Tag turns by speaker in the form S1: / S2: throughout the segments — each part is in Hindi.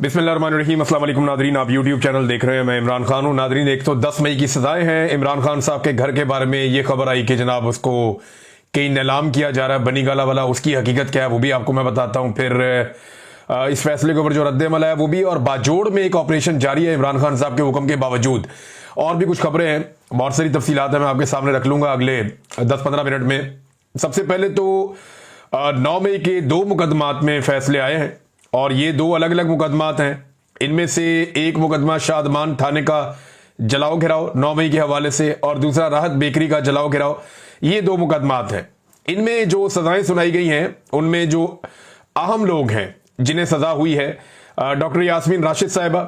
S1: बिस्मिल्लाहिर्रहमानिर्रहीम। अस्सलाम वालेकुम नादरीन, आप यूट्यूब चैनल देख रहे हैं। मैं इमरान खान हूं। नादरीन, 110 मई की सजाएं हैं। इमरान खान साहब के घर के बारे में ये खबर आई कि जनाब उसको कहीं नीलाम किया जा रहा है, बनी गाला वाला। उसकी हकीकत क्या है वो भी आपको मैं बताता हूं। फिर इस फैसले के ऊपर जो रद्द-ए-अमल है वो भी, और बाजोड़ में एक ऑपरेशन जारी है इमरान खान साहब के हुक्म के बावजूद। और भी कुछ खबरें हैं, बहुत सारी तफसीलात है, मैं आपके सामने रख लूंगा अगले 10-15 मिनट में। सबसे पहले तो 9 मई के 2 मुकदमात में फैसले आए हैं, और ये 2 अलग अलग मुकदमात हैं। इनमें से एक मुकदमा शादमान थाने का जलाओ घिराव 9 मई के हवाले से, और दूसरा राहत बेकरी का जलाओ घिराव। ये 2 मुकदमात हैं। इनमें जो सजाएं सुनाई गई हैं उनमें जो अहम लोग हैं जिन्हें सजा हुई है, डॉक्टर यास्मीन राशिद साहिबा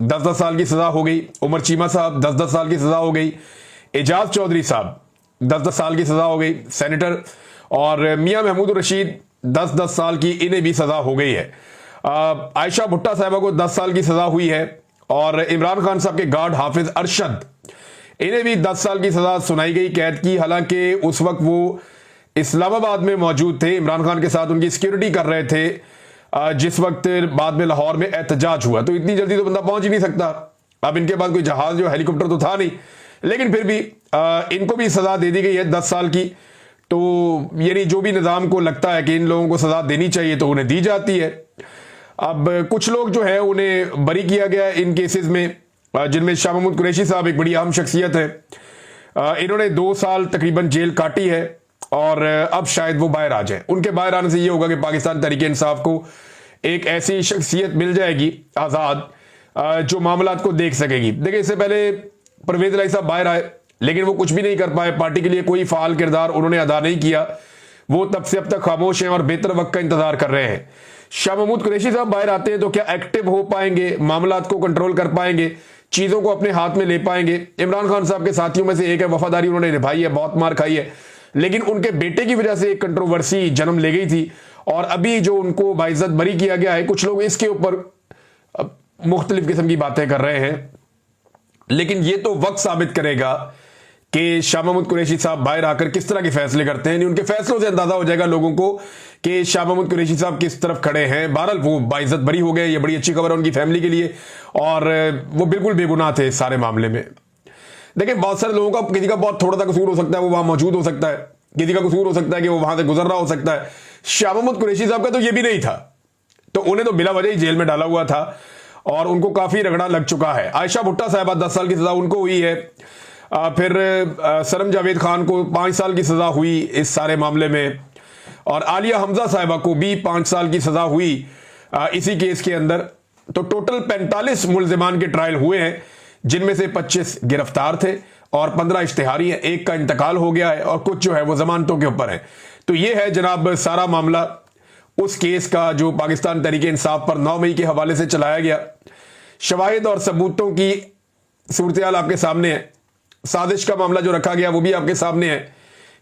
S1: 10-10 साल की सजा हो गई, उमर चीमा साहब 10-10 साल की सजा हो गई, एजाज चौधरी साहब 10-10 साल की सजा हो गई सेनेटर, और मियां महमूद रशीद 10-10 साल की, इन्हें भी सजा हो गई है। आयशा भुट्टा साहिबा को 10 साल की सजा हुई है, और इमरान खान साहब के गार्ड हाफिज अरशद, इन्हें भी 10 साल की सजा सुनाई गई कैद की। हालांकि उस वक्त वो इस्लामाबाद में मौजूद थे, इमरान खान के साथ उनकी सिक्योरिटी कर रहे थे जिस वक्त बाद में लाहौर में एहतजाज हुआ। तो इतनी जल्दी तो बंदा पहुंच ही नहीं सकता। अब इनके पास कोई जहाज जो हेलीकॉप्टर तो था नहीं, लेकिन फिर भी इनको भी सजा दे दी गई है 10 साल की। तो यानी जो भी निजाम को लगता है कि इन लोगों को सजा देनी चाहिए तो उन्हें दी जाती है। अब कुछ लोग जो है उन्हें बरी किया गया इन केसेस में, जिनमें शाह महमूद कुरैशी साहब एक बड़ी अहम शख्सियत है। इन्होंने 2 साल तकरीबन जेल काटी है, और अब शायद वो बाहर आ जाए। उनके बाहर आने से ये होगा कि पाकिस्तान तहरीक-ए-इंसाफ को एक ऐसी शख्सियत मिल जाएगी आज़ाद, जो मामलात को देख सकेगी। देखिए, इससे पहले परवेज इलाही साहब बाहर आए, लेकिन वो कुछ भी नहीं कर पाए। पार्टी के लिए कोई फाल किरदार उन्होंने अदा नहीं किया। वो तब से अब तक खामोश हैं और बेहतर वक्त का इंतजार कर रहे हैं। शाह महमूद कुरैशी साहब बाहर आते हैं तो क्या एक्टिव हो पाएंगे, मामलात को कंट्रोल कर पाएंगे, चीजों को अपने हाथ में ले पाएंगे? इमरान खान साहब के साथियों में से एक है, वफादारी उन्होंने निभाई है, बहुत मार खाई है, लेकिन उनके बेटे की वजह से एक कंट्रोवर्सी जन्म ले गई थी, और अभी जो उनको बाइज्जत बरी किया गया है, कुछ लोग इसके ऊपर मुख्तलिफ किस्म की बातें कर रहे हैं। लेकिन ये तो वक्त साबित करेगा कि शाह महमूद कुरैशी साहब बाहर आकर किस तरह के फैसले करते हैं। उनके फैसलों से अंदाजा हो जाएगा लोगों को कि शाह महमूद कुरैशी साहब किस तरफ खड़े हैं। बहरहाल वो बाइज्जत बरी हो गए, ये बड़ी अच्छी खबर है उनकी फैमिली के लिए, और वो बिल्कुल बेगुनाह थे इस सारे मामले में। देखिए, बहुत सारे लोगों का, किसी का बहुत थोड़ा सा कसूर हो सकता है, वो वहां मौजूद हो सकता है, किसी का कसूर हो सकता है कि वो वहां से गुजर रहा हो सकता है। शाह महमूद कुरैशी साहब का तो ये भी नहीं था, तो उन्हें तो बिला वजह ही जेल में डाला हुआ था, और उनको काफी रगड़ा लग चुका है। आयशा भुट्टा साहिबा 10 साल की सजा उनको हुई है। फिर सरम जावेद खान को 5 साल की सजा हुई इस सारे मामले में, और आलिया हमजा साहिबा को भी 5 साल की सजा हुई इसी केस के अंदर। तो टोटल 45 मुल्जिमान के ट्रायल हुए हैं, जिनमें से 25 गिरफ्तार थे और 15 इश्तिहारी हैं। एक का इंतकाल हो गया है, और कुछ जो है वो जमानतों के ऊपर है। तो ये है जनाब सारा मामला उस केस का जो पाकिस्तान तहरीक-ए-इंसाफ पर 9 मई के हवाले से चलाया गया। शवाहिद और सबूतों की सूरत-ए-हाल आपके सामने है। साजिश का मामला जो रखा गया वो भी आपके सामने है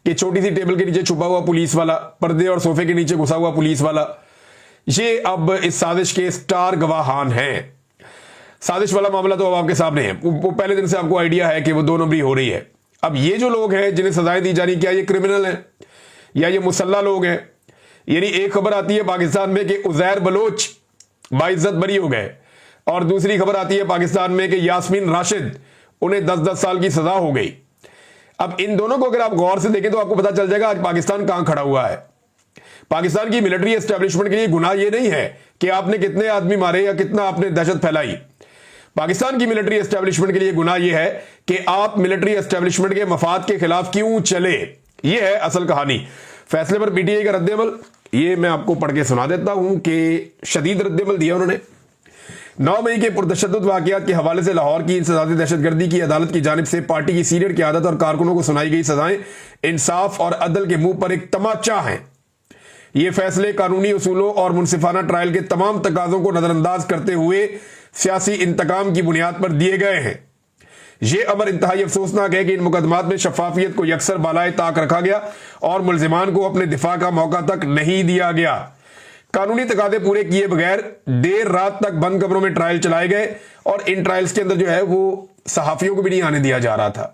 S1: कि छोटी सी टेबल के नीचे छुपा हुआ पुलिस वाला, पर्दे और सोफे के नीचे घुसा हुआ पुलिस वाला, ये अब इस साजिश के स्टार गवाहान हैं। साजिश वाला मामला तो अब आपके सामने है। वो पहले दिन से आपको आइडिया है कि वो 2 नंबरी हो रही है। अब ये जो लोग हैं जिन्हें सजाएं दी जा रही, क्या ये क्रिमिनल हैं या ये मुसल्ला लोग हैं? यानी एक खबर आती है पाकिस्तान में कि उजैर बलोच बाइज्जत बरी हो गए, और दूसरी खबर आती है पाकिस्तान में कि यास्मीन राशिद, उन्हें 10-10 साल की सजा हो गई। अब इन दोनों को अगर आप गौर से देखें तो आपको पता चल जाएगा आज पाकिस्तान कहां खड़ा हुआ है। पाकिस्तान की मिलिट्री एस्टेब्लिशमेंट के लिए गुनाह यह नहीं है कि आपने कितने आदमी मारे या कितना आपने दहशत फैलाई। पाकिस्तान की मिलिट्री एस्टेब्लिशमेंट के लिए गुनाह यह है कि आप मिलिट्री एस्टेब्लिशमेंट के मफाद के खिलाफ क्यों चले। यह है असल कहानी। फैसले पर पीटीआई का रद्द-ए-अमल, ये मैं आपको पढ़ के सुना देता हूं कि शदीद रद्द-ए-अमल दिया उन्होंने। 9 मई के पुरतशद्दुद वाकयात के हवाले से लाहौर की इंसदादी दहशतगर्दी की अदालत की जानिब से पार्टी की सीनियर क़यादत और कारकुनों को सुनाई गई सजाएं इंसाफ और अदल के मुंह पर एक तमाचा हैं। ये फैसले कानूनी उसूलों और मुनसिफाना ट्रायल के तमाम तकाजों को नजरअंदाज करते हुए सियासी इंतकाम की बुनियाद पर दिए गए हैं। यह अमर इंतहाई अफसोसनाक है कि इन मुकदमात में शफाफियत को यकसर बालाए ताक रखा गया और मुल्जिमान को अपने दिफा का मौका तक नहीं दिया गया। कानूनी तकादे पूरे किए बगैर देर रात तक बंद कमरों में ट्रायल चलाए गए, और इन ट्रायल्स के अंदर जो है वो सहाफियों को भी नहीं आने दिया जा रहा था।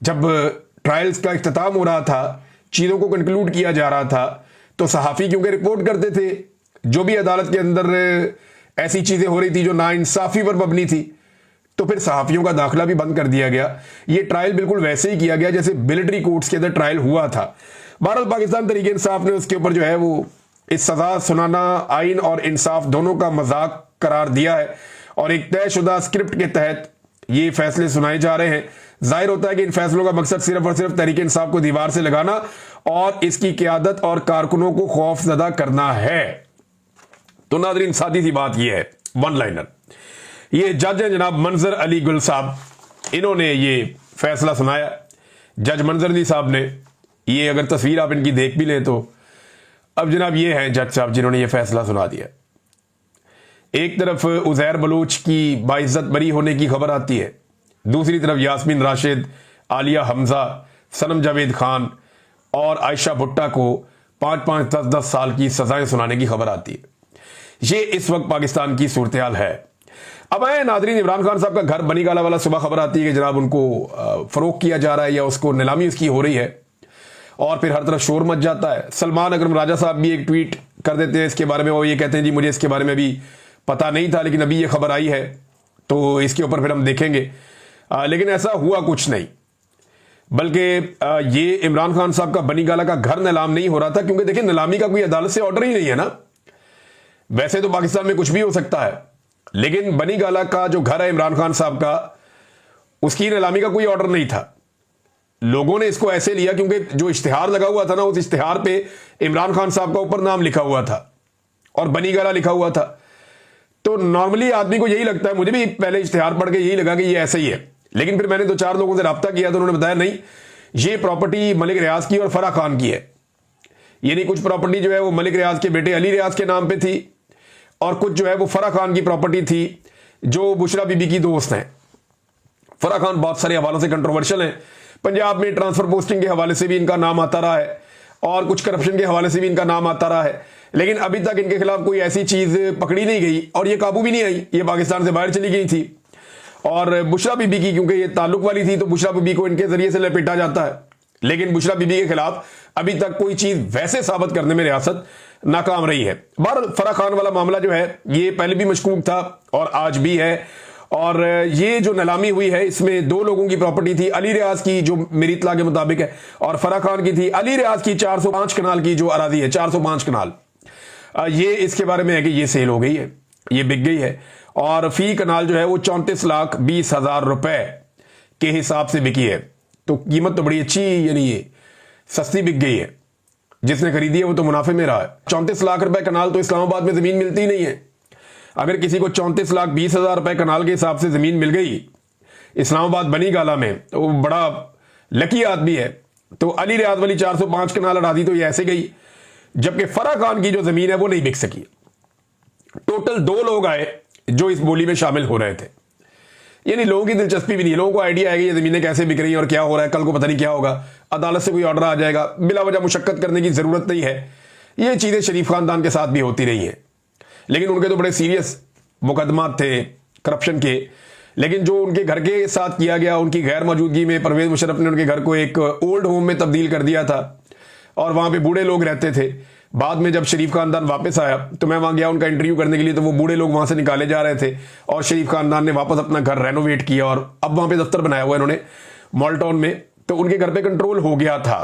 S1: जब ट्रायल्स का इख्तिताम हो रहा था, चीजों को कंक्लूड किया जा रहा था, तो सहाफी क्योंकि रिपोर्ट करते थे, जो भी अदालत के अंदर ऐसी चीजें हो रही थी जो नाइंसाफी पर मबनी थी, तो फिर सहाफियों का दाखिला भी बंद कर दिया गया। ये ट्रायल बिल्कुल वैसे ही किया गया जैसे मिलिट्री कोर्ट्स के अंदर ट्रायल हुआ था। बहरहाल पाकिस्तान तहरीक इंसाफ ने उसके ऊपर जो है वो इस सजा सुनाना आइन और इंसाफ दोनों का मजाक करार दिया है और एक तयशुदा स्क्रिप्ट के तहत ये फैसले सुनाए जा रहे हैं। जाहिर होता है कि इन फैसलों का मकसद सिर्फ और सिर्फ तहरीक इंसाफ को दीवार से लगाना और इसकी क़यादत और कारकुनों को खौफजदा करना है। तो नाज़रीन, सादी सी बात यह है, वन लाइनर, ये जज हैं जनाब मंजर अली गुल साहब, इन्होंने ये फैसला सुनाया। जज मंजर अली साहब ने, ये अगर तस्वीर आप इनकी देख भी लें तो अब जनाब ये हैं जज साहब जिन्होंने ये फैसला सुना दिया। एक तरफ उज़ैर बलूच की बाइज्जत बरी होने की खबर आती है, दूसरी तरफ यास्मीन राशिद, आलिया हमजा, सनम जावेद खान और आयशा भुट्टा को 5-5, 10-10 साल की सजाएं सुनाने की खबर आती है। ये इस वक्त पाकिस्तान की सूरत हाल है। अब आए नाजरीन, इमरान खान साहब का घर बनीगाला वाला, सुबह खबर आती है कि जनाब उनको फरोख्त किया जा रहा है या उसको नीलामी उसकी हो रही है और फिर हर तरफ शोर मच जाता है। सलमान अकरम राजा साहब भी एक ट्वीट कर देते हैं इसके बारे में, वो ये कहते हैं जी मुझे इसके बारे में भी पता नहीं था, लेकिन अभी ये खबर आई है तो इसके ऊपर फिर हम देखेंगे। लेकिन ऐसा हुआ कुछ नहीं, बल्कि ये इमरान खान साहब का बनीगाला का घर नीलाम नहीं हो रहा था, क्योंकि देखिए नीलामी का कोई अदालत से ऑर्डर ही नहीं है ना। वैसे तो पाकिस्तान में कुछ भी हो सकता है, लेकिन बनीगाला का जो घर है इमरान खान साहब का, उसकी नीलामी का कोई ऑर्डर नहीं था। लोगों ने इसको ऐसे लिया क्योंकि जो इश्तिहार लगा हुआ था ना, उस इश्तिहार पे इमरान खान साहब का ऊपर नाम लिखा हुआ था और बनीगाला लिखा हुआ था। तो नॉर्मली आदमी को यही लगता है, मुझे भी पहले इश्तिहार पढ़ के यही लगा कि ये ऐसे ही है, लेकिन फिर मैंने 2-4 लोगों से रब्ता किया तो उन्होंने बताया नहीं, ये प्रॉपर्टी मलिक रियाज की और फराह खान की है। यानी कुछ प्रॉपर्टी जो है वो मलिक रियाज के बेटे अली रियाज के नाम पे थी और कुछ जो है वो फराह खान की प्रॉपर्टी थी जो बुशरा बीबी की दोस्त हैं। फराह खान बहुत सारे हवालों से कंट्रोवर्शियल हैं, पंजाब में ट्रांसफर पोस्टिंग के हवाले से भी इनका नाम आता रहा है और कुछ करप्शन के हवाले से भी इनका नाम आता रहा है, लेकिन अभी तक इनके खिलाफ कोई ऐसी चीज पकड़ी नहीं गई और ये काबू भी नहीं आई, ये पाकिस्तान से बाहर चली गई थी। और बुशरा बीबी की क्योंकि ये ताल्लुक वाली थी तो बुशरा बीबी को इनके जरिए से लपेटा जाता है, लेकिन बुशरा बीबी के खिलाफ अभी तक कोई चीज वैसे साबित करने में रियासत नाकाम रही है। बहरहाल फराह खान वाला मामला जो है ये पहले भी मशकूक था और आज भी है, और ये जो नीलामी हुई है इसमें 2 लोगों की प्रॉपर्टी थी, अली रियाज की जो मेरी इत्तला के मुताबिक है और फराह खान की थी। अली रियाज की 405 कनाल की जो अराजी है, 405 कनाल, ये इसके बारे में है कि ये सेल हो गई है, ये बिक गई है और फी कनाल जो है वो 34,20,000 रुपए के हिसाब से बिकी है। तो कीमत तो बड़ी अच्छी, यानी ये सस्ती बिक गई है, जिसने खरीदी है वो तो मुनाफे में रहा है। 34 लाख रुपए कनाल तो इस्लामाबाद में जमीन मिलती ही नहीं है। अगर किसी को 34,20,000 रुपए कनाल के हिसाब से जमीन मिल गई इस्लामाबाद बनीगाला में तो वो बड़ा लकी आदमी है। तो अली रियाज वाली 405 कनाल अरादी तो ये ऐसे गई, जबकि फराह खान की जो जमीन है वो नहीं बिक सकी। टोटल 2 लोग आए जो इस बोली में शामिल हो रहे थे, यानी लोगों की दिलचस्पी भी नहीं, लोगों को आइडिया है कि ये जमीनें कैसे बिक रही हैं और क्या हो रहा है, कल को पता नहीं क्या होगा, अदालत से कोई ऑर्डर आ जाएगा, बिला वजह मुशक्कत करने की जरूरत नहीं है। ये चीजें शरीफ खानदान के साथ भी होती रही हैं, लेकिन उनके तो बड़े सीरियस मुकदमात थे करप्शन के। लेकिन जो उनके घर के साथ किया गया, उनकी गैर मौजूदगी में परवेज मुशर्रफ ने उनके घर को एक ओल्ड होम में तब्दील कर दिया था और वहां पे बूढ़े लोग रहते थे। बाद में जब शरीफ खानदान वापस आया तो मैं वहां गया उनका इंटरव्यू करने के लिए, तो वो बूढ़े लोग वहां से निकाले जा रहे थे और शरीफ खानदान ने वापस अपना घर रेनोवेट किया और अब वहां पे दफ्तर बनाया हुआ इन्होंने मॉलटाउन में। तो उनके घर पे कंट्रोल हो गया था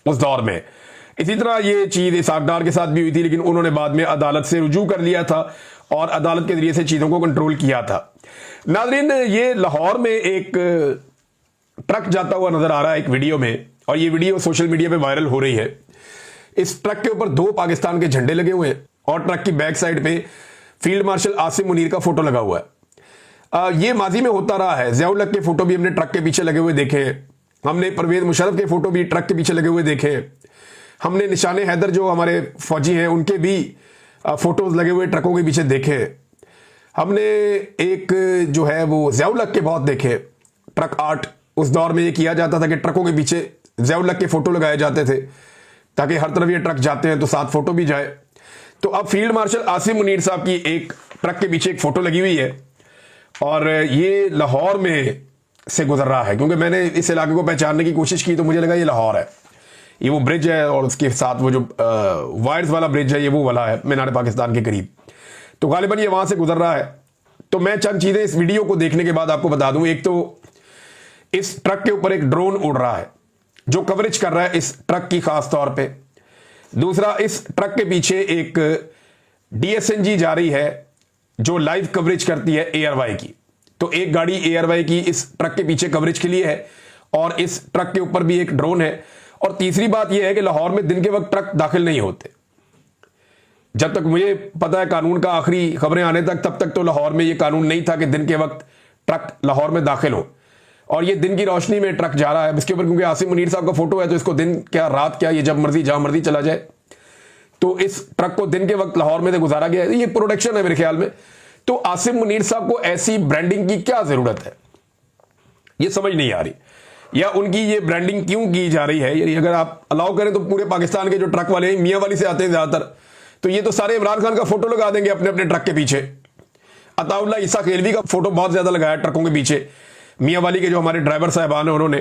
S1: उस दौर में। इसी तरह ये चीज इसाक डार के साथ भी हुई थी, लेकिन उन्होंने बाद में अदालत से रुजू कर लिया था और अदालत के जरिए से चीजों को कंट्रोल किया था। नाज़रीन, ये लाहौर में एक ट्रक जाता हुआ नजर आ रहा है एक वीडियो में, और ये वीडियो सोशल मीडिया पे वायरल हो रही है। इस ट्रक के ऊपर 2 पाकिस्तान के झंडे लगे हुए हैं और ट्रक की बैक साइड पे फील्ड मार्शल आसिम मुनीर का फोटो लगा हुआ है। ये माजी में होता रहा है, ज़ियाउल हक के फोटो भी हमने ट्रक के पीछे लगे हुए देखे हैं, हमने परवेज मुशर्रफ के फोटो भी ट्रक के पीछे लगे हुए देखे हैं, हमने निशान हैदर जो हमारे फौजी हैं उनके भी फोटोज लगे हुए ट्रकों के पीछे देखे, हमने एक जो है वो ज़ियाउल हक के बहुत देखे ट्रक आर्ट। उस दौर में ये किया जाता था कि ट्रकों के पीछे ज़ियाउल हक के फोटो लगाए जाते थे ताकि हर तरफ ये ट्रक जाते हैं तो साथ फोटो भी जाए। तो अब फील्ड मार्शल आसिम मुनीर साहब की एक ट्रक के पीछे एक फोटो लगी हुई है और ये लाहौर में से गुजर रहा है, क्योंकि मैंने इस इलाके को पहचानने की कोशिश की तो मुझे लगा ये लाहौर है। ये वो ब्रिज है और उसके साथ वो जो वायर्स वाला ब्रिज है ये वो वाला है मीनार पाकिस्तान के करीब। तो गालिबन ये वहां से गुजर रहा है। तो मैं चंद चीजें इस वीडियो को देखने के बाद आपको बता दूं। एक तो इस ट्रक के ऊपर एक ड्रोन उड़ रहा है जो कवरेज कर रहा है इस ट्रक की खास तौर पे। दूसरा, इस ट्रक के पीछे एक DSNG जा रही है जो लाइव कवरेज करती है एयरवाई की। तो एक गाड़ी एयरवाई की इस ट्रक के पीछे कवरेज के लिए है और इस ट्रक के ऊपर भी एक ड्रोन है। और तीसरी बात यह है कि लाहौर में दिन के वक्त ट्रक दाखिल नहीं होते। जब तक मुझे पता है कानून का आखिरी खबरें आने तक, तब तक तो लाहौर में यह कानून नहीं था कि दिन के वक्त ट्रक लाहौर में दाखिल हो। और ये दिन की रोशनी में ट्रक जा रहा है इसके ऊपर, क्योंकि आसिम मुनीर साहब का फोटो है तो इसको दिन क्या रात क्या, ये जब मर्जी जहां मर्जी चला जाए। तो इस ट्रक को दिन के वक्त लाहौर में से गुजारा गया है। ये प्रोडक्शन है मेरे ख्याल में। तो आसिम मुनीर साहब को ऐसी ब्रांडिंग की क्या जरूरत है, ये समझ नहीं आ रही, या उनकी ये ब्रांडिंग क्यों की जा रही है। यानी अगर आप अलाउ करें तो पूरे पाकिस्तान के जो ट्रक वाले हैं मियां वाली से आते हैं ज्यादातर, तो ये तो सारे इमरान खान का फोटो लगा देंगे अपने अपने ट्रक के पीछे। अताउल्ला ईसा खेलवी का फोटो बहुत ज्यादा लगाया ट्रकों के पीछे, मियां वाली के जो हमारे ड्राइवर साहबान है उन्होंने।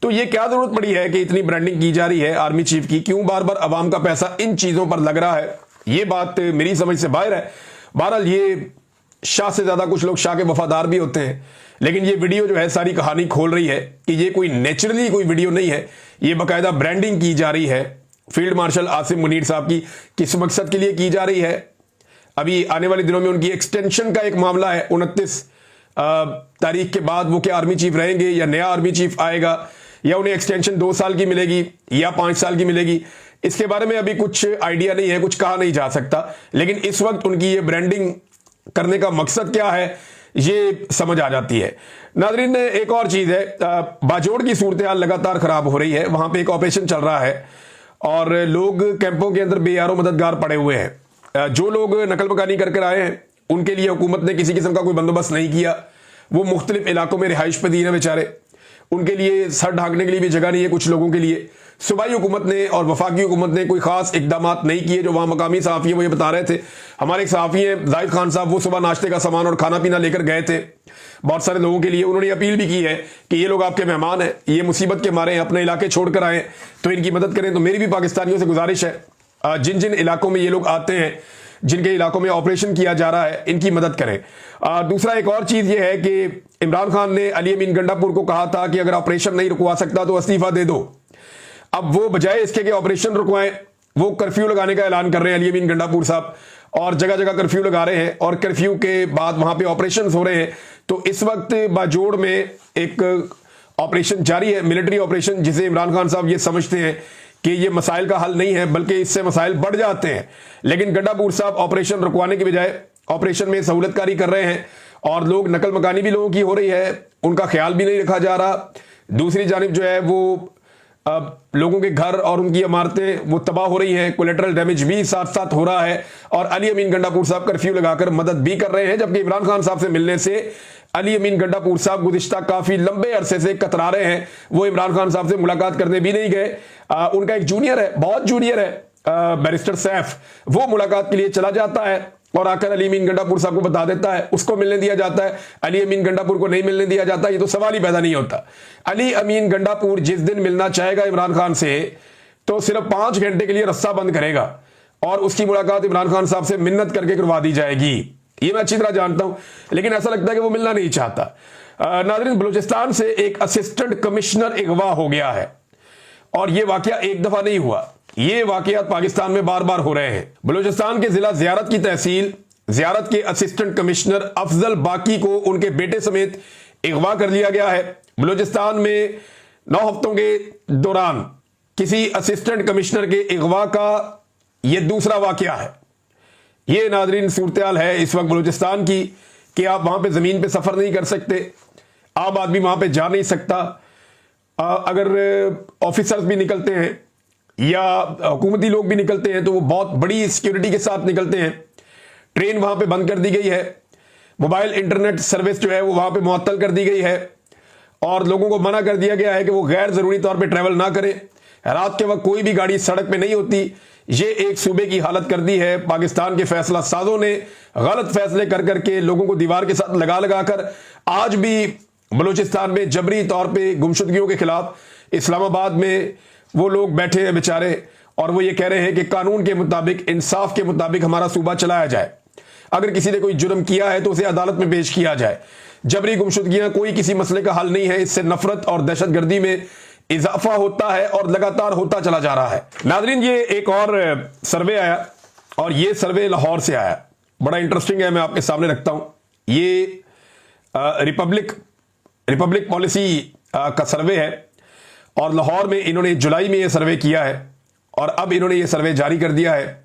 S1: तो ये क्या जरूरत पड़ी है कि इतनी ब्रांडिंग की जा रही है आर्मी चीफ की, क्यों बार बार अवाम का पैसा इन चीजों पर लग रहा है, ये बात मेरी समझ से बाहर है। बहरहाल ये शाह से ज्यादा कुछ लोग शाह के वफादार भी होते हैं, लेकिन ये वीडियो जो है सारी कहानी खोल रही है कि ये कोई नेचुरली कोई वीडियो नहीं है, ये बाकायदा ब्रांडिंग की जा रही है फील्ड मार्शल आसिम मुनीर साहब की। किस मकसद के लिए की जा रही है, अभी आने वाले दिनों में उनकी एक्सटेंशन का एक मामला है। 29 तारीख के बाद वो क्या आर्मी चीफ रहेंगे या नया आर्मी चीफ आएगा, या उन्हें एक्सटेंशन 2 साल की मिलेगी या 5 साल की मिलेगी, इसके बारे में अभी कुछ आइडिया नहीं है, कुछ कहा नहीं जा सकता। लेकिन इस वक्त उनकी ये ब्रांडिंग करने का मकसद क्या है ये समझ आ जाती है। नाज़रीन, एक और चीज है, बाजोड़ की सूरत हाल लगातार खराब हो रही है। वहां पे एक ऑपरेशन चल रहा है और लोग कैंपों के अंदर बेयारो मददगार पड़े हुए हैं। जो लोग नकल मकानी कर आए हैं उनके लिए हुकूमत ने किसी किस्म का कोई बंदोबस्त नहीं किया। वो मुख्तलिफ इलाकों में रिहाइश पदीर हैं बेचारे, उनके लिए सर ढांकने के लिए भी जगह नहीं है कुछ लोगों के लिए। सूबाई हुकूमत ने और वफाकी हुकूमत ने कोई खास इकदाम नहीं किए। जो वहां मकामी सहाफ़ी है वो ये बता रहे थे, हमारे एक सहाफ़ी हैं जाहिद खान साहब, वो सुबह नाश्ते का सामान और खाना पीना लेकर गए थे बहुत सारे लोगों के लिए। उन्होंने अपील भी की है कि ये लोग आपके मेहमान हैं, ये मुसीबत के मारे हैं, अपने इलाके छोड़कर आए तो इनकी मदद करें। तो मेरी भी पाकिस्तानियों से गुजारिश है, जिन जिन इलाकों में ये लोग आते हैं, जिनके इलाकों में ऑपरेशन किया जा रहा है, इनकी मदद करें। दूसरा एक और चीज ये है कि इमरान खान ने अली अमीन गंडापुर को कहा था कि अगर ऑपरेशन नहीं रुकवा सकता तो इस्तीफा दे दो। अब वो बजाय इसके कि ऑपरेशन रुकवाएं, वो कर्फ्यू लगाने का ऐलान कर रहे हैं अली अमीन गंडापुर साहब, और जगह जगह कर्फ्यू लगा रहे हैं और कर्फ्यू के बाद वहां पे ऑपरेशन हो रहे हैं। तो इस वक्त बाजोड़ में एक ऑपरेशन जारी है, मिलिट्री ऑपरेशन, जिसे इमरान खान साहब ये समझते हैं कि ये मसाइल का हल नहीं है बल्कि इससे मसाइल बढ़ जाते हैं। लेकिन गंडापुर साहब ऑपरेशन रुकवाने की बजाय ऑपरेशन में सहूलतकारी कर रहे हैं और लोग नकल मकानी भी लोगों की हो रही है, उनका ख्याल भी नहीं रखा जा रहा। दूसरी जानिब जो है वो लोगों के घर और उनकी इमारतें वो तबाह हो रही हैं, कोलेटरल डैमेज भी साथ साथ हो रहा है। और अली अमीन गंडापुर साहब कर्फ्यू लगाकर मदद भी कर रहे हैं, जबकि इमरान खान साहब से मिलने से अली अमीन गंडापुर साहब गुज़िश्ता काफी लंबे अरसे से कतरा रहे हैं। वो इमरान खान साहब से मुलाकात करने भी नहीं गए। उनका एक जूनियर है, बहुत जूनियर है, बैरिस्टर सैफ, वो मुलाकात के लिए चला जाता है और आकर अली अमीन गंडापुर साहब को बता देता है, उसको मिलने दिया जाता है, अली अमीन गंडापुर को नहीं मिलने दिया जाता। ये तो सवाल ही पैदा नहीं होता। अली अमीन गंडापुर जिस दिन मिलना चाहेगा इमरान खान से तो सिर्फ 5 घंटे के लिए रस्सा बंद करेगा और उसकी मुलाकात इमरान खान साहब से मिन्नत करके करवा दी जाएगी। ये मैं अच्छी तरह जानता हूं, लेकिन ऐसा लगता है कि वो मिलना नहीं चाहता। नाज़रीन, बलूचिस्तान से एक असिस्टेंट कमिश्नर अगवा हो गया है और यह वाकया एक दफा नहीं हुआ, ये वाकयात पाकिस्तान में बार बार हो रहे हैं। बलूचिस्तान के जिला ज़ियारत की तहसील ज़ियारत के असिस्टेंट कमिश्नर अफजल बाकी को उनके बेटे समेत अगवा कर लिया गया है। बलूचिस्तान में 9 हफ्तों के दौरान किसी असिस्टेंट कमिश्नर के अगवा का यह दूसरा वाकया है। यह नाज़रीन सूरत-ए-हाल है इस वक्त बलूचिस्तान की कि आप वहां पे जमीन पे सफर नहीं कर सकते, आम आदमी वहां पे जा नहीं सकता। अगर ऑफिसर्स भी निकलते हैं या हुकूमती लोग भी निकलते हैं तो वो बहुत बड़ी सिक्योरिटी के साथ निकलते हैं। ट्रेन वहां पे बंद कर दी गई है, मोबाइल इंटरनेट सर्विस जो है वो वहां पे मुअत्तल कर दी गई है और लोगों को मना कर दिया गया है कि वो गैर जरूरी तौर पे ट्रैवल ना करें। रात के वक्त कोई भी गाड़ी सड़क पे नहीं होती। ये एक सूबे की हालत कर दी है पाकिस्तान के फैसला साजों ने, गलत फैसले कर करके लोगों को दीवार के साथ लगा लगा कर। आज भी बलूचिस्तान में जबरी तौर पे गुमशुदगियों के खिलाफ इस्लामाबाद में वो लोग बैठे हैं बेचारे और वो ये कह रहे हैं कि कानून के मुताबिक, इंसाफ के मुताबिक हमारा सूबा चलाया जाए। अगर किसी ने कोई जुर्म किया है तो उसे अदालत में पेश किया जाए। जबरी गुमशुदगियां कोई किसी मसले का हल नहीं है, इससे नफरत और दहशतगर्दी में इजाफा होता है और लगातार होता चला जा रहा है। नाजरीन, ये एक और सर्वे आया और ये सर्वे लाहौर से आया, बड़ा इंटरेस्टिंग है, मैं आपके सामने रखता हूं। ये रिपब्लिक पॉलिसी का सर्वे है और लाहौर में इन्होंने जुलाई में ये सर्वे किया है और अब इन्होंने ये सर्वे जारी कर दिया है।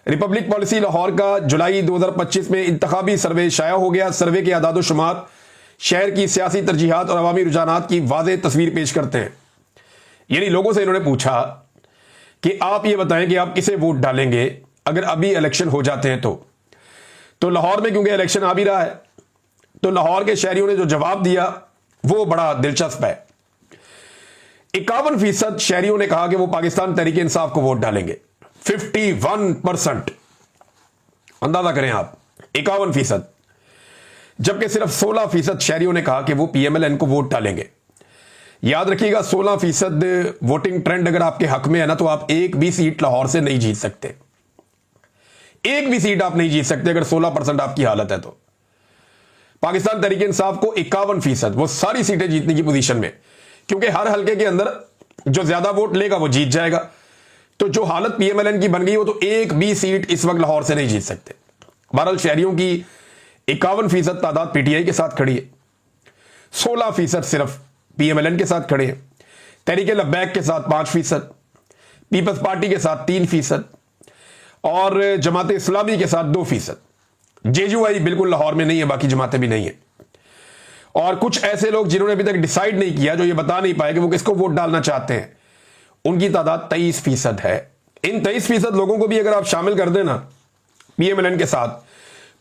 S1: रिपब्लिक पॉलिसी लाहौर का जुलाई 2025 में इंतखाबी सर्वे शाया हो गया। सर्वे के आदाद शुमार शहर की सियासी तरजीहात और अवामी रुझानात की वाज़ेह तस्वीर पेश करते हैं। यानी लोगों से इन्होंने पूछा कि आप ये बताएं कि आप किसे वोट डालेंगे अगर अभी इलेक्शन हो जाते हैं तो लाहौर में क्योंकि इलेक्शन आ भी रहा है, तो लाहौर के शहरियों ने जो जवाब दिया वो बड़ा दिलचस्प है। 51% शहरियों ने कहा कि वो पाकिस्तान तहरीक इंसाफ को वोट डालेंगे। 51%, अंदाजा करें आप, 51%। जबकि सिर्फ 16% शहरियों ने कहा कि वो PMLN को वोट डालेंगे। याद रखिएगा, 16% वोटिंग ट्रेंड अगर आपके हक में है ना, तो आप एक भी सीट लाहौर से नहीं जीत सकते। एक भी सीट आप नहीं जीत सकते अगर 16% आपकी हालत है तो। पाकिस्तान तहरीक इंसाफ को 51%, वो सारी सीटें जीतने की पोजीशन में, क्योंकि हर हलके के अंदर जो ज्यादा वोट लेगा वो जीत जाएगा। तो जो हालत PMLN की बन गई वो तो एक भी सीट इस वक्त लाहौर से नहीं जीत सकते। बहरहाल शहरियों की 51% तादाद PTI के साथ खड़ी है, 16% सिर्फ PMLN के साथ खड़े हैं, तहरीक लब्बैक के साथ 5%, पीपल्स पार्टी के साथ 3% और जमात इस्लामी के साथ 2%। JUI बिल्कुल लाहौर में नहीं है, बाकी जमातें भी नहीं है। और कुछ ऐसे लोग जिन्होंने अभी तक डिसाइड नहीं किया, जो ये बता नहीं पाए कि वो किसको वोट डालना चाहते हैं, उनकी तादाद 23% है। इन 23% लोगों को भी अगर आप शामिल कर देना PMLN के साथ,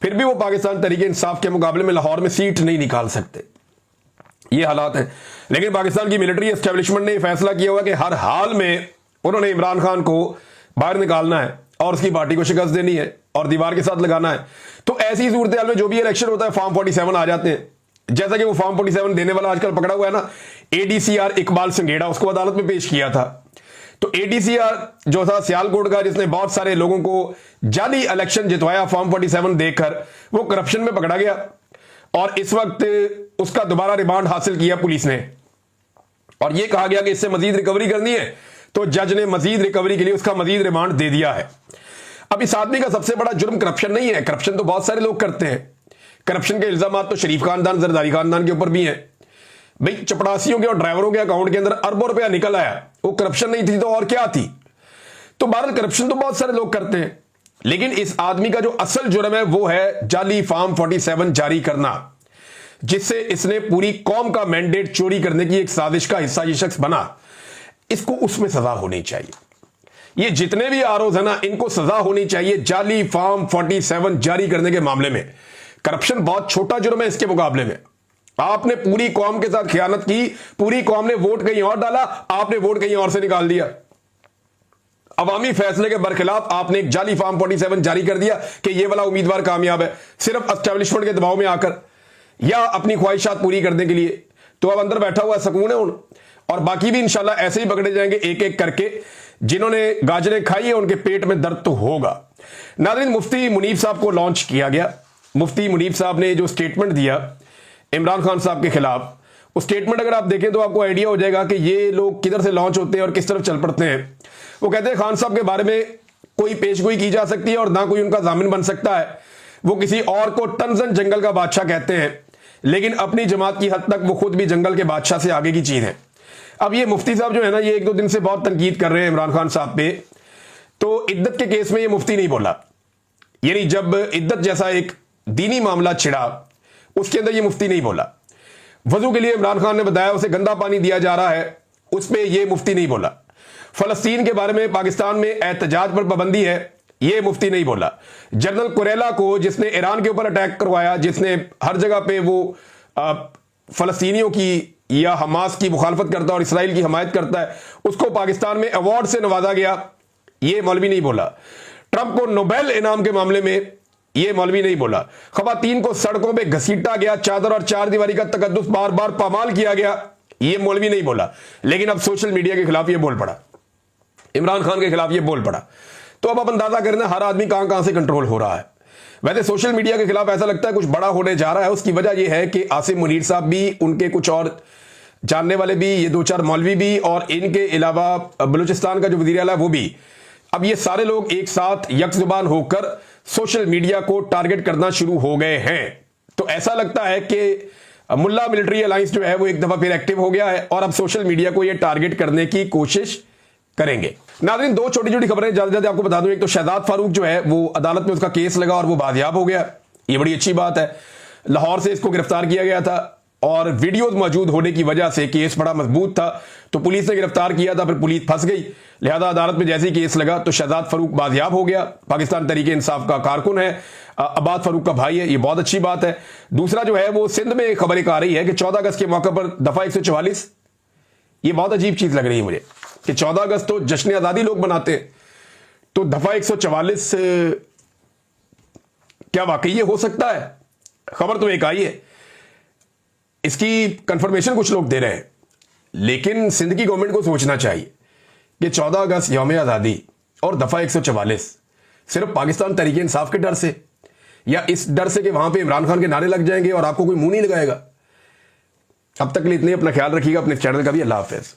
S1: फिर भी वो पाकिस्तान तहरीक इंसाफ के मुकाबले में लाहौर में सीट नहीं निकाल सकते। ये हालात हैं। लेकिन पाकिस्तान की मिलिट्री एस्टेब्लिशमेंट ने फैसला किया हुआ कि हर हाल में उन्होंने इमरान खान को बाहर निकालना है और उसकी पार्टी को शिकस्त देनी है और दीवार के साथ लगाना है। तो ऐसी सूरत हाल में जो भी इलेक्शन होता है, फॉर्म 47 आ जाते हैं। जैसा कि वो फॉर्म 47 देने वाला आजकल पकड़ा हुआ है ना, ADCR इकबाल संघेड़ा, उसको अदालत में पेश किया था। तो ADCR जो था सियालकोट का, जिसने बहुत सारे लोगों को जाली इलेक्शन जितवाया फॉर्म 47 देकर, वो करप्शन में पकड़ा गया और इस वक्त उसका दोबारा रिमांड हासिल किया पुलिस ने और यह कहा गया कि इससे मजीद रिकवरी करनी है, तो जज ने मजीद रिकवरी के लिए उसका मजीद रिमांड दे दिया है। अब इस आदमी का सबसे बड़ा जुर्म करप्शन नहीं है, करप्शन तो बहुत सारे लोग करते हैं। करप्शन के इल्जाम तो शरीफ खानदान, जरदारी खानदान के ऊपर भी हैं। भाई, चपड़ासियों के और ड्राइवरों के अकाउंट के अंदर अरबों रुपया निकल आया, वो करप्शन नहीं थी तो और क्या थी? तो बहरहाल करप्शन तो बहुत सारे लोग करते हैं, लेकिन इस आदमी का जो असल जुर्म है वो है जाली फॉर्म 47 जारी करना, जिससे इसने पूरी कौम का मैंडेट चोरी करने की एक साजिश का हिस्सा ये शख्स बना। इसको उसमें सजा होनी चाहिए। ये जितने भी आरोप है ना, इनको सजा होनी चाहिए जाली फॉर्म 47 जारी करने के मामले में। करप्शन बहुत छोटा जुर्म है इसके मुकाबले में। आपने पूरी कौम के साथ खियानत की, पूरी कौम ने वोट कहीं और डाला, आपने वोट कहीं और से निकाल दिया। अवामी फैसले के बरखिलाफ आपने एक जाली फॉर्म 47 जारी कर दिया कि ये वाला उम्मीदवार कामयाब है, सिर्फ एस्टेब्लिशमेंट के दबाव में आकर या अपनी ख्वाहिशात पूरी करने के लिए। तो अब अंदर बैठा हुआ सुकून है उन, और बाकी भी इंशाल्लाह ऐसे ही पकड़े जाएंगे एक एक करके। जिन्होंने गाजरें खाई है उनके पेट में दर्द तो होगा। नाज़रीन, मुफ्ती मुनीफ साहब को लॉन्च किया गया। मुफ्ती मुनीफ साहब ने जो स्टेटमेंट दिया इमरान खान साहब के खिलाफ, उस स्टेटमेंट अगर आप देखें तो आपको आइडिया हो जाएगा कि ये लोग किधर से लॉन्च होते हैं और किस तरफ चल पड़ते हैं। वो कहते हैं खान साहब के बारे में कोई पेशगोई की जा सकती है और ना कोई उनका जामिन बन सकता है। वो किसी और को तंजन जंगल का बादशाह कहते हैं, लेकिन अपनी जमात की हद तक वो खुद भी जंगल के बादशाह से आगे की चीज है। अब ये मुफ्ती साहब जो है ना, ये एक दो दिन से बहुत तनकीद कर रहे हैं इमरान खान साहब पे। तो इद्दत के केस में ये मुफ्ती नहीं बोला, यानी जब इद्दत जैसा एक दीनी मामला छिड़ा उसके अंदर ये मुफ्ती नहीं बोला। वजू के लिए इमरान खान ने बताया उसे गंदा पानी दिया जा रहा है, उस पर यह मुफ्ती नहीं बोला। फलस्तीन के बारे में पाकिस्तान में एहतजाज पर पाबंदी है, यह मुफ्ती नहीं बोला। जनरल कुरैला को, जिसने ईरान के ऊपर अटैक करवाया, जिसने हर जगह पे वो फलस्तीनियों की या हमास की मुखालफत करता है और इसराइल की हमायत करता है, उसको पाकिस्तान में अवार्ड से नवाजा गया, यह मौलवी नहीं बोला। ट्रंप को नोबेल इनाम के मामले में यह मौलवी नहीं बोला। खवातीन को सड़कों पे घसीटा गया, चादर और चार दीवारी का तकद्दुस बार बार पामाल किया गया, यह मौलवी नहीं बोला। लेकिन अब सोशल मीडिया के खिलाफ यह बोल पड़ा, इमरान खान के खिलाफ यह बोल पड़ा। तो अब आप अंदाजा करना हर आदमी कहां कहां से कंट्रोल हो रहा है। वैसे सोशल मीडिया के खिलाफ ऐसा लगता है कुछ बड़ा होने जा रहा है। उसकी वजह यह है कि आसिम मुनीर साहब भी, उनके कुछ और जानने वाले भी, ये 2-4 मौलवी भी, और इनके अलावा बलूचिस्तान का जो वजीर आला है वो भी, अब ये सारे लोग एक साथ यकजुबान होकर सोशल मीडिया को टारगेट करना शुरू हो गए हैं। तो ऐसा लगता है कि मुल्ला मिलिट्री अलायंस जो है वो एक दफा फिर एक्टिव हो गया है और अब सोशल मीडिया को ये टारगेट करने की कोशिश करेंगे। नाज़रीन, 2 छोटी छोटी खबरें ज्यादा आपको बता दूं। एक तो शहजाद फारूक जो है वो अदालत में उसका केस लगा और वो बाजियाब हो गया, ये बड़ी अच्छी बात है। लाहौर से इसको गिरफ्तार किया गया था और वीडियोज मौजूद होने की वजह से केस बड़ा मजबूत था, तो पुलिस ने गिरफ्तार किया था, फिर पुलिस फंस गई, लिहाजा अदालत में जैसे ही केस लगा तो शहजाद फारूक बाजियाब हो गया। पाकिस्तान तहरीक इंसाफ का कारकुन है, अब्बास फारूक का भाई है, ये बहुत अच्छी बात है। दूसरा जो है वो सिंध में खबर एक आ रही है कि 14 अगस्त के मौके पर दफा 144, ये बहुत अजीब चीज लग रही है मुझे कि 14 अगस्त तो जश्न आजादी लोग मनाते हैं, तो दफा 144 क्या वाकई ये हो सकता है? खबर तो एक आई है, इसकी कंफर्मेशन कुछ लोग दे रहे हैं, लेकिन सिंध की गवर्नमेंट को सोचना चाहिए कि 14 अगस्त यौम आजादी और दफा 144 सिर्फ पाकिस्तान तहरीक इंसाफ के डर से, या इस डर से कि वहां पे इमरान खान के नारे लग जाएंगे और आपको कोई मुंह नहीं लगाएगा। अब तक के लिए इतने, अपना ख्याल रखिएगा, अपने चैनल का भी। अल्लाह हाफिज।